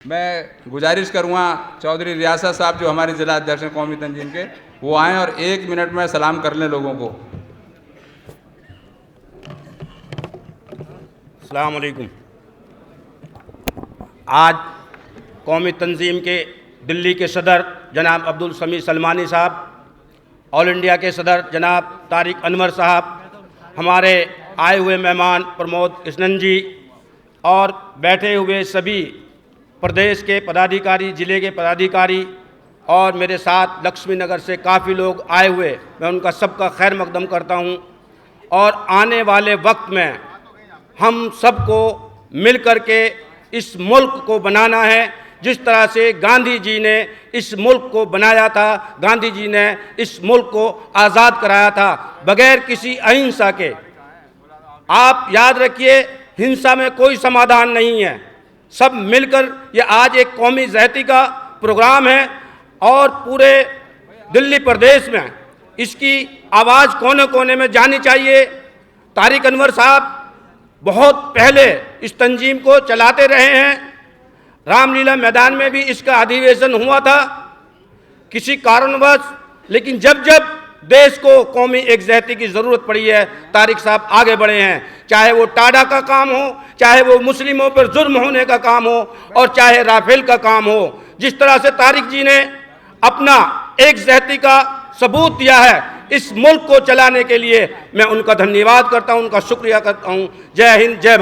मैं गुजारिश करूँगा चौधरी रियासत साहब जो हमारे जिला अध्यक्ष हैं कौमी तंजीम के, वो आएँ और 1 मिनट में सलाम कर लें लोगों को। अस्सलाम वालेकुम। आज कौमी तंजीम के दिल्ली के सदर जनाब अब्दुल समी सलमानी साहब, ऑल इंडिया के सदर जनाब तारिक अनवर साहब, हमारे आए हुए मेहमान प्रमोद कृष्णन जी और बैठे हुए सभी प्रदेश के पदाधिकारी, ज़िले के पदाधिकारी और मेरे साथ लक्ष्मी नगर से काफ़ी लोग आए हुए, मैं उनका सबका खैर मकदम करता हूं। और आने वाले वक्त में हम सबको मिल कर के इस मुल्क को बनाना है, जिस तरह से गांधी जी ने इस मुल्क को बनाया था, गांधी जी ने इस मुल्क को आज़ाद कराया था बगैर किसी अहिंसा के। आप याद रखिए, हिंसा में कोई समाधान नहीं है। सब मिलकर, ये आज एक कौमी ज़हती का प्रोग्राम है और पूरे दिल्ली प्रदेश में इसकी आवाज़ कोने कोने में जानी चाहिए। तारिक अनवर साहब बहुत पहले इस तंजीम को चलाते रहे हैं। रामलीला मैदान में भी इसका अधिवेशन हुआ था किसी कारणवश, लेकिन जब जब देश को कौमी एकज़हती की ज़रूरत पड़ी है, तारिक साहब आगे बढ़े हैं। चाहे वो टाडा का काम हो, चाहे वो मुस्लिमों पर जुर्म होने का काम हो और चाहे राफेल का काम हो। जिस तरह से तारिक जी ने अपना एकज़हती का सबूत दिया है इस मुल्क को चलाने के लिए, मैं उनका धन्यवाद करता हूं, उनका शुक्रिया करता हूं। जय हिंद, जय